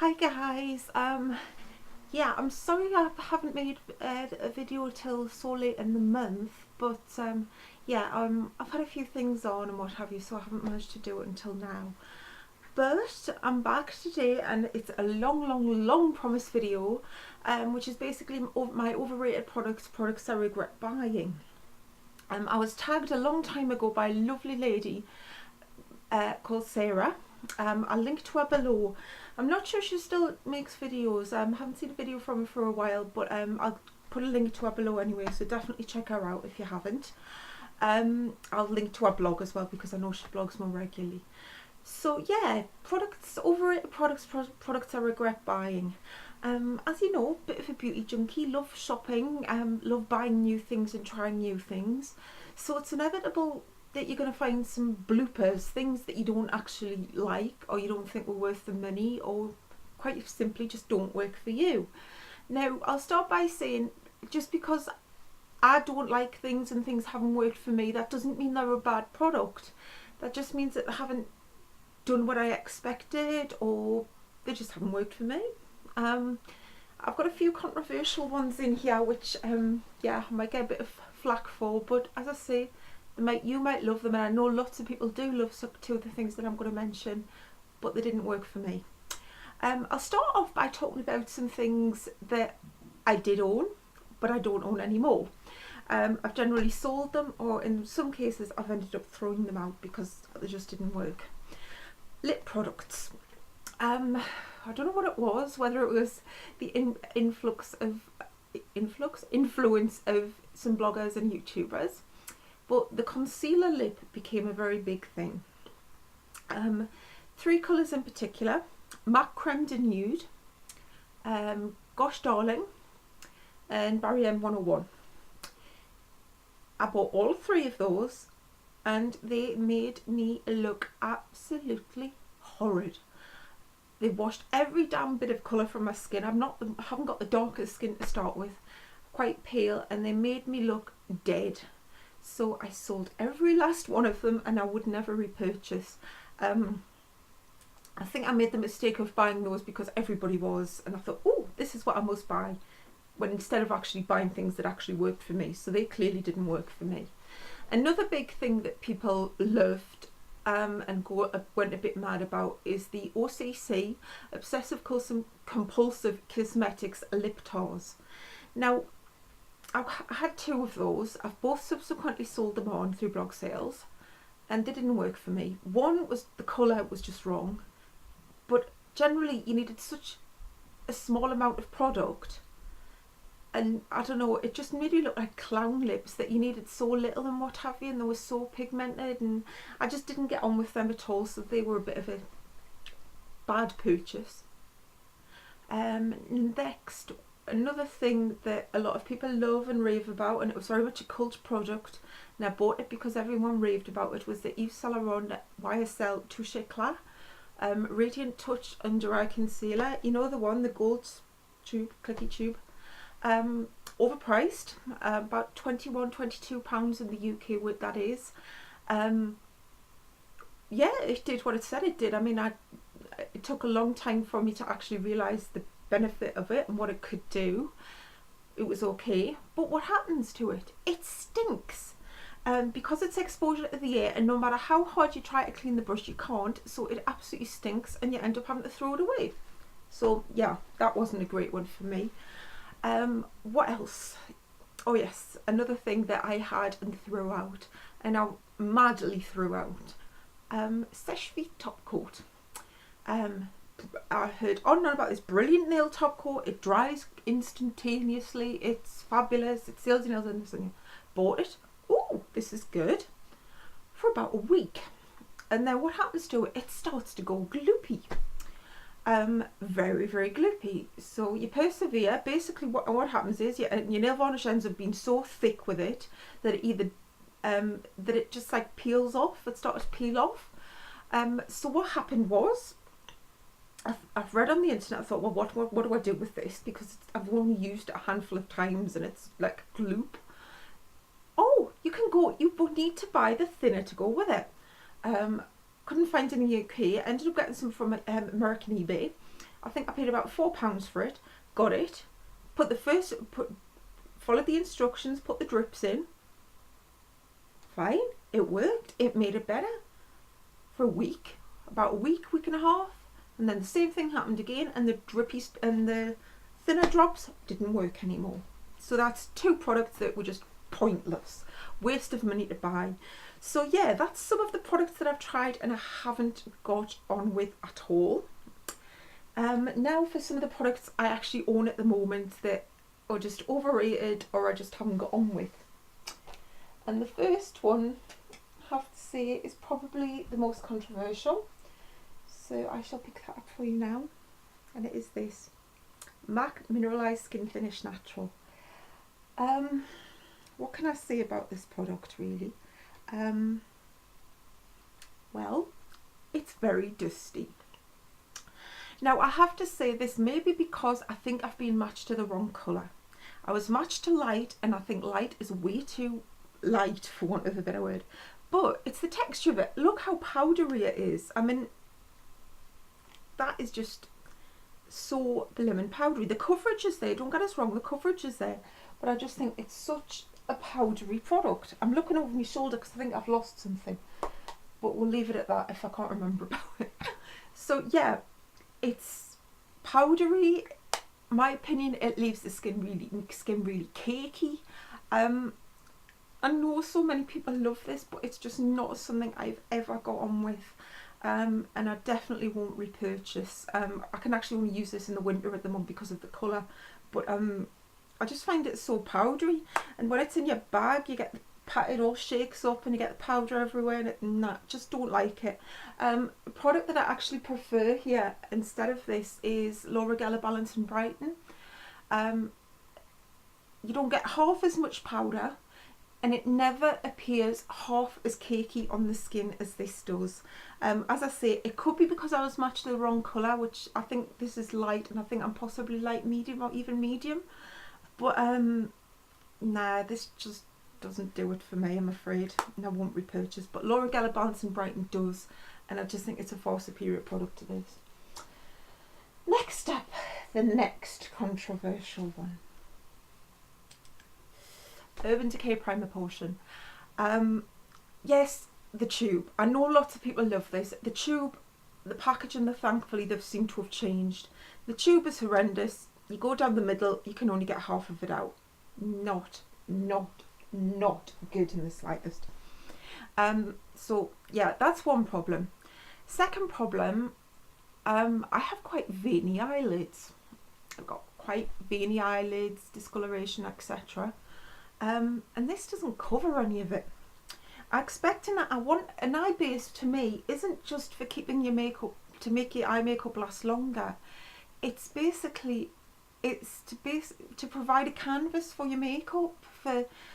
Hi guys, yeah, I'm sorry I haven't made a video till so late in the month, but yeah, I've had a few things on and what have you, so I haven't managed to do it until now. But I'm back today and it's a long promised video, which is basically my overrated products I regret buying. I was tagged a long time ago by a lovely lady called Sarah. I'll link to her below. I'm not sure she still makes videos. I haven't seen a video from her for a while, but I'll put a link to her below anyway, so definitely check her out if you haven't. I'll link to her blog as well because I know she blogs more regularly. So yeah, overrated products I regret buying. As you know, bit of a beauty junkie, love shopping, love buying new things and trying new things. So it's inevitable that you're going to find some bloopers, things that you don't actually like or you don't think were worth the money or quite simply just don't work for you. Now, I'll start by saying just because I don't like things and things haven't worked for me, that doesn't mean they're a bad product. That just means that they haven't done what I expected or they just haven't worked for me. I've got a few controversial ones in here which yeah, I might get a bit of flack for, but as I say, you might love them, and I know lots of people do love two of the things that I'm going to mention, but they didn't work for me. I'll start off by talking about some things that I did own, but I don't own anymore. I've generally sold them, or in some cases I've ended up throwing them out because they just didn't work. Lip products. I don't know what it was, whether it was the influence of some bloggers and YouTubers, but the concealer lip became a very big thing. Three colours in particular: MAC Creme de Nude, Gosh Darling, and Barry M101. I bought all three of those and they made me look absolutely horrid. They washed every damn bit of colour from my skin. I haven't got the darkest skin to start with, quite pale, and they made me look dead. So I sold every last one of them and I would never repurchase. I think I made the mistake of buying those because everybody was, and I thought, oh, this is what I must buy, when instead of actually buying things that actually worked for me. So they clearly didn't work for me. Another big thing that people loved and went a bit mad about is the OCC Obsessive Compulsive Cosmetics Lip Tars. Now, I had two of those. I've both subsequently sold them on through blog sales and they didn't work for me. One was the colour was just wrong, but generally you needed such a small amount of product, and I don't know, it just made you look like clown lips, that you needed so little and what have you, and they were so pigmented, and I just didn't get on with them at all, so they were a bit of a bad purchase. Next, another thing that a lot of people love and rave about, and it was very much a cult product, and I bought it because everyone raved about it, was the Yves Saint Laurent YSL Touch Eclat Radiant Touch Under Eye Concealer. You know the one, the gold tube, clicky tube. Overpriced, about £21–22 in the UK, what that is. Yeah, it did what it said it did. I mean, it took a long time for me to actually realise the benefit of it and what it could do. It was okay, but what happens to it? It stinks. Because it's exposure to the air, and no matter how hard you try to clean the brush, you can't, so it absolutely stinks and you end up having to throw it away. So yeah, that wasn't a great one for me. What else? Oh yes, another thing that I had and threw out, and I madly threw out, Seche Vite top coat. I heard on and on about this brilliant nail top coat. It dries instantaneously, it's fabulous, it seals your nails and everything. Bought it. Oh, this is good, for about a week, and then what happens to it? It starts to go gloopy. Very gloopy. So you persevere. Basically what happens is your nail varnish ends up being so thick with it that it either that it just like peels off. It started to peel off. So what happened was, I've read on the internet, I thought, well, what do I do with this, because I've only used it a handful of times and it's like gloop. Oh, you need to buy the thinner to go with it. Couldn't find it in the UK. I ended up getting some from American eBay. I think I paid about £4 for it. Got it. Followed the instructions, put the drips in. Fine, it worked. It made it better for a week, about a week and a half, and then the same thing happened again, and the the thinner drops didn't work anymore. So that's 2 products that were just pointless, waste of money to buy. So yeah, that's some of the products that I've tried and I haven't got on with at all. Now for some of the products I actually own at the moment that are just overrated or I just haven't got on with. And the first one, I have to say, is probably the most controversial. So I shall pick that up for you now. And it is this MAC Mineralized Skin Finish Natural. What can I say about this product really? Well, it's very dusty. Now I have to say this may be because I think I've been matched to the wrong colour. I was matched to light, and I think light is way too light, for want of a better word. But it's the texture of it. Look how powdery it is. I mean, that is just so blimmin' powdery. The coverage is there, don't get us wrong, the coverage is there. But I just think it's such a powdery product. I'm looking over my shoulder because I think I've lost something. But we'll leave it at that if I can't remember about it. So yeah, it's powdery. My opinion, it leaves the skin really cakey. I know so many people love this, but it's just not something I've ever got on with. And I definitely won't repurchase. I can actually only use this in the winter at the moment because of the colour. But I just find it so powdery. And when it's in your bag, you get it all shakes up and you get the powder everywhere, and I just don't like it. A product that I actually prefer here instead of this is L'Oreal Balance and Brighten. You don't get half as much powder, and it never appears half as cakey on the skin as this does. As I say, it could be because I was matched to the wrong colour, which I think this is light, and I think I'm possibly light medium or even medium. But nah, this just doesn't do it for me, I'm afraid, and I won't repurchase. But L'Oreal Balance and Brighten does, and I just think it's a far superior product to this. Next up, the next controversial one. Urban Decay Primer Potion. Yes, the tube. I know lots of people love this. The tube, the packaging, thankfully they've seemed to have changed. The tube is horrendous. You go down the middle, you can only get half of it out. Not good in the slightest. So yeah, that's one problem. Second problem, I have quite veiny eyelids. I've got quite veiny eyelids, discoloration, etc. And this doesn't cover any of it. I want an eye base, to me, isn't just for keeping your makeup, to make your eye makeup last longer. It's basically, it's to provide a canvas for your makeup,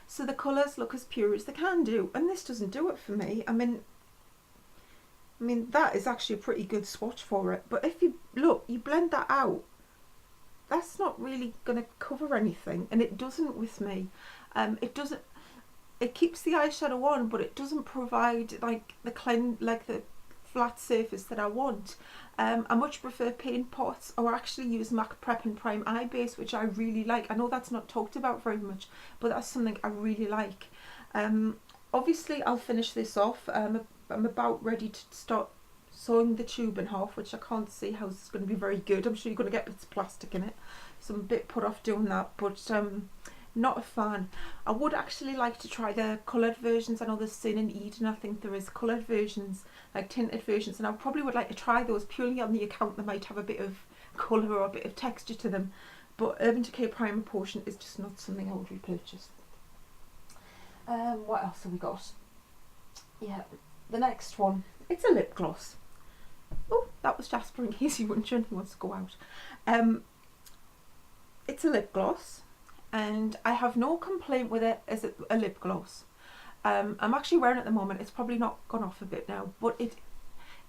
so the colours look as pure as they can do, and this doesn't do it for me. I mean that is actually a pretty good swatch for it, but if you look, you blend that out, that's not really going to cover anything, and it doesn't with me. It keeps the eyeshadow on, but it doesn't provide like the flat surface that I want. I much prefer paint pots, or actually use MAC Prep and Prime Eye Base, which I really like. I know that's not talked about very much, but that's something I really like. Obviously I'll finish this off. I'm about ready to start sewing the tube in half, which I can't see how it's going to be very good. I'm sure you're going to get bits of plastic in it, so I'm a bit put off doing that, but not a fan. I would actually like to try the coloured versions. I know there's Sin and Eden, I think there is coloured versions, like tinted versions, and I probably would like to try those purely on the account they might have a bit of colour or a bit of texture to them. But Urban Decay Primer Potion is just not something I would repurchase. What else have we got? Yeah, the next one, it's a lip gloss. Oh, that was Jasper, in case you weren't sure he wants to go out. It's a lip gloss, and I have no complaint with it as a lip gloss. I'm actually wearing it at the moment. It's probably not gone off a bit now, but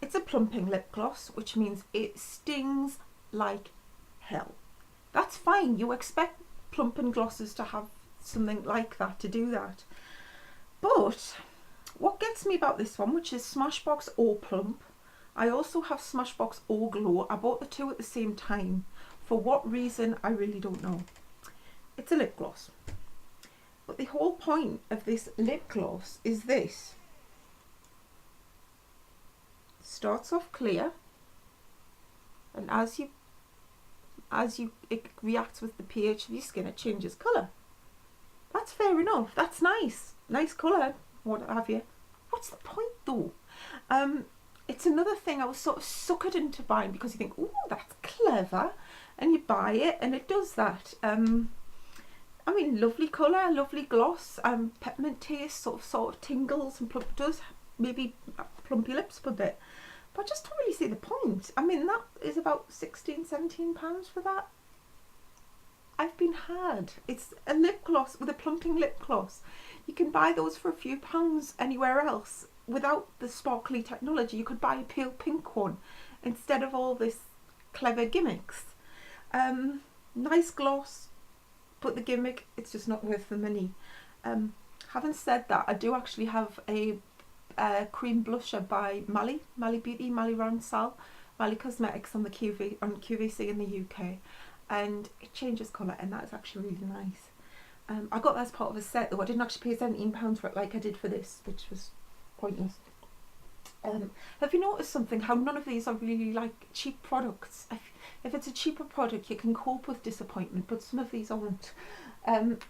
it's a plumping lip gloss, which means it stings like hell. That's fine. You expect plumping glosses to have something like that, to do that. But what gets me about this one, which is Smashbox Plump, I also have Smashbox O Glow. I bought the two at the same time. For what reason, I really don't know. It's a lip gloss. But the whole point of this lip gloss is this. Starts off clear, and as it reacts with the pH of your skin, it changes colour. That's fair enough. That's nice. Nice colour, what have you. What's the point though? It's another thing I was sort of suckered into buying because you think, oh, that's clever, and you buy it and it does that. I mean, lovely colour, lovely gloss, peppermint taste, sort of tingles and plump, does maybe plump your lips a bit. But I just don't really see the point. I mean, that is about £16–17 for that. I've been had. It's a lip gloss with a plumping lip gloss. You can buy those for a few pounds anywhere else without the sparkly technology. You could buy a pale pink one instead of all this clever gimmicks. Nice gloss, but the gimmick, it's just not worth the money. Having said that, I do actually have a cream blusher by Mally Beauty, Mally Ransal, Mally Cosmetics on the QVC in the UK, and it changes colour, and that is actually really nice. I got that as part of a set though. I didn't actually pay £17 for it like I did for this, which was pointless. Have you noticed something, how none of these are really like cheap products? If it's a cheaper product you can cope with disappointment, but some of these aren't.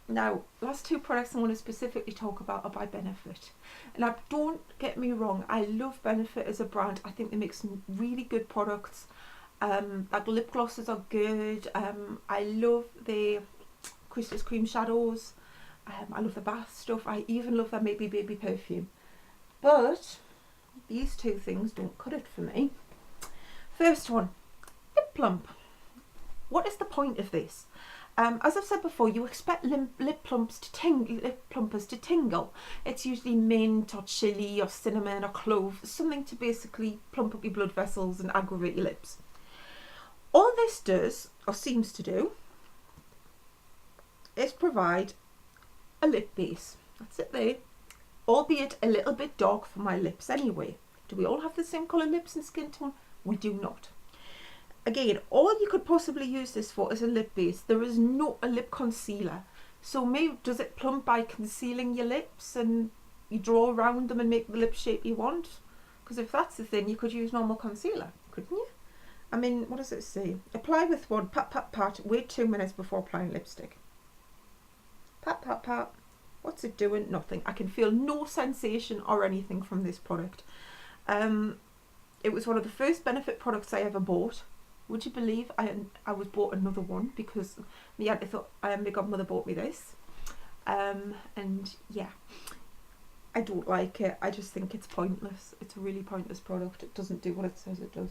Now, last two products I want to specifically talk about are by Benefit. Now, don't get me wrong, I love Benefit as a brand. I think they make some really good products. Like lip glosses are good. I love the Christmas cream shadows. I love the bath stuff. I even love their Maybe Baby perfume. But these two things don't cut it for me. First one, Lip Plump. What is the point of this? As I've said before, you expect lip plumpers to tingle. It's usually mint or chili or cinnamon or clove, something to basically plump up your blood vessels and aggravate your lips. All this does, or seems to do, is provide a lip base. That's it there. Albeit a little bit dark for my lips anyway. Do we all have the same colour lips and skin tone? We do not. Again, all you could possibly use this for is a lip base. There is not a lip concealer. So maybe does it plump by concealing your lips and you draw around them and make the lip shape you want? Because if that's the thing, you could use normal concealer, couldn't you? I mean, what does it say? Apply with one, pat, pat, pat, wait 2 minutes before applying lipstick. Pat, pat, pat. What's it doing? Nothing. I can feel no sensation or anything from this product. It was one of the first Benefit products I ever bought. Would you believe I was bought another one because my auntie thought my godmother bought me this. And yeah, I don't like it. I just think it's pointless. It's a really pointless product. It doesn't do what it says it does.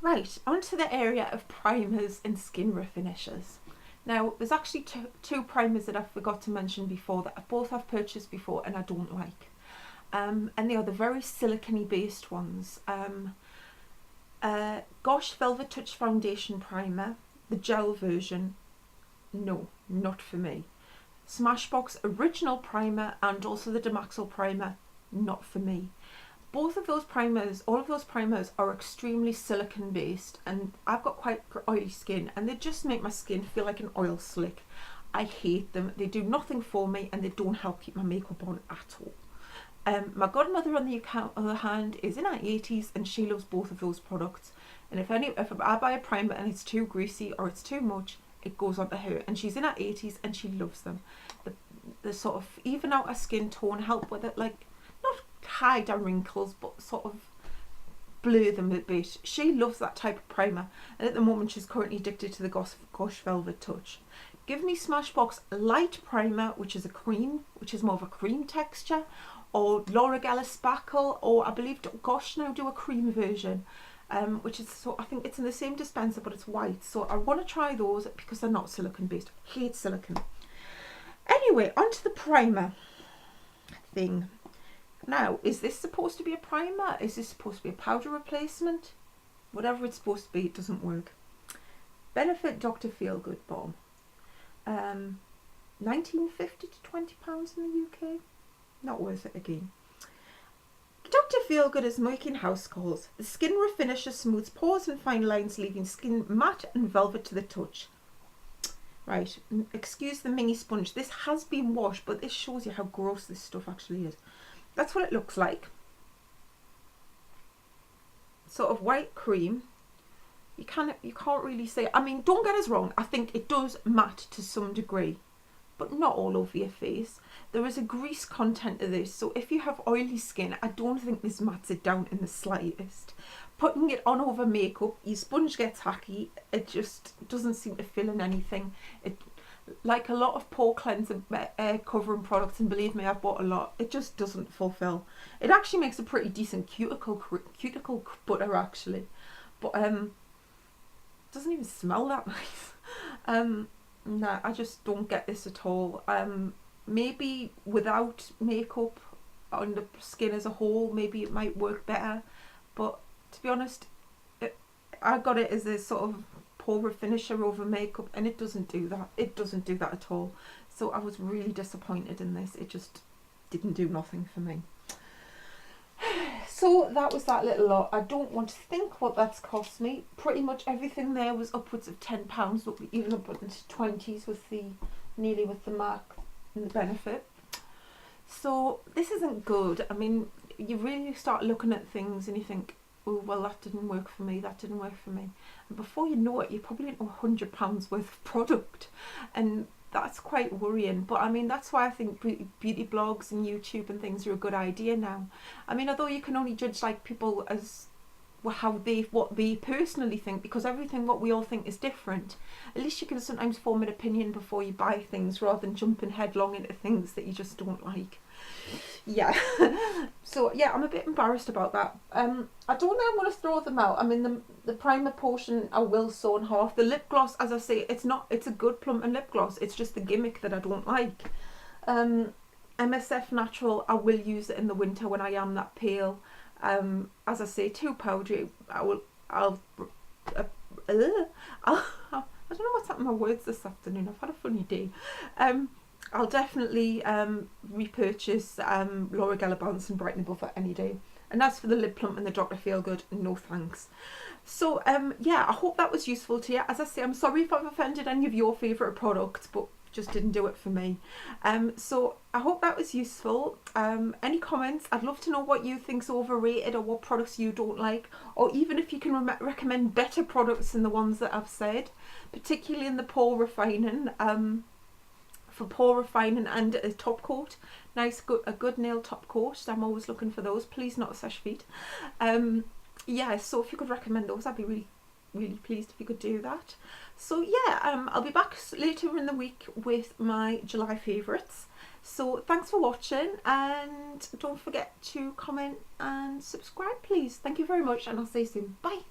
Right, onto the area of primers and skin refinishes. Now, there's actually two primers that I forgot to mention before that both I've purchased before and I don't like. And they are the very silicone based ones. Gosh Velvet Touch Foundation Primer, the gel version, no, not for me. Smashbox Original Primer and also the Demaxil Primer, not for me. Both of those primers, all of those primers are extremely silicone based, and I've got quite oily skin and they just make my skin feel like an oil slick. I hate them. They do nothing for me and they don't help keep my makeup on at all. My godmother on the other hand is in her 80s and she loves both of those products, and if I buy a primer and it's too greasy or it's too much, it goes on to her, and she's in her 80s and she loves them. The sort of even out her skin tone, help with it, like not hide her wrinkles but sort of blur them a bit. She loves that type of primer, and at the moment she's currently addicted to the Gosh Velvet Touch. Give me Smashbox Light Primer, which is a cream, which is more of a cream texture, or Laura Geller Sparkle, or I believe Gosh now do a cream version, which is, so I think it's in the same dispenser but it's white. So I want to try those because they're not silicone based. Hate silicone. Anyway, onto the primer thing. Now, is this supposed to be a primer? Is this supposed to be a powder replacement? Whatever it's supposed to be, it doesn't work. Benefit Dr Feelgood Balm. £19.50 to £20 in the UK. Not worth it again. Dr Feelgood is making house calls. The skin refinisher smooths pores and fine lines, leaving skin matte and velvet to the touch. Right, excuse the mini sponge. This has been washed, but this shows you how gross this stuff actually is. That's what it looks like. Sort of white cream. You can't really say. I mean, don't get us wrong. I think it does matte to some degree, but not all over your face. There is a grease content to this, so if you have oily skin, I don't think this mattes it down in the slightest. Putting it on over makeup, your sponge gets hacky. It just doesn't seem to fill in anything. It, like a lot of pore cleanser covering products, and believe me, I've bought a lot, it just doesn't fulfill. It actually makes a pretty decent cuticle butter actually, but doesn't even smell that nice. No, I just don't get this at all. Maybe without makeup on the skin as a whole, maybe it might work better, but to be honest, I got it as a sort of pore finisher over makeup, and it doesn't do that. It doesn't do that at all. So I was really disappointed in this. It just didn't do nothing for me. So that was that little lot. I don't want to think what that's cost me. Pretty much everything there was upwards of £10. Look, even up into 20s with the nearly with the mark and the benefit. So this isn't good. I mean, you really start looking at things and you think, oh well, that didn't work for me, that didn't work for me, and before you know it, you're probably into £100 worth of product, and that's quite worrying. But I mean, that's why I think beauty blogs and YouTube and things are a good idea now. I mean, although you can only judge like people as what they personally think, because everything what we all think is different, at least you can sometimes form an opinion before you buy things rather than jumping headlong into things that you just don't like. Yeah. So yeah, I'm a bit embarrassed about that. I don't think I'm going to throw them out. I mean, the primer portion I will sew in half. The lip gloss, as I say, it's a good plumping lip gloss. It's just the gimmick that I don't like. MSF Natural, I will use it in the winter when I am that pale. As I say, too powdery. I don't know what's happened to my words this afternoon. I've had a funny day. I'll definitely repurchase Laura Geller Balance and Brightening Buffer any day. And as for the Lip Plump and the Dr Feelgood, no thanks. So yeah, I hope that was useful to you. As I say, I'm sorry if I've offended any of your favourite products, but just didn't do it for me. So I hope that was useful. Any comments? I'd love to know what you think's overrated, or what products you don't like, or even if you can recommend better products than the ones that I've said, particularly in the pore refining. For pore refining and a top coat, a good nail top coat. I'm always looking for those. Please not a Seche Vite. Yeah, so if you could recommend those, I'd be really pleased if you could do that. So yeah, I'll be back later in the week with my July favourites. So thanks for watching, and don't forget to comment and subscribe please. Thank you very much, and I'll see you soon. Bye.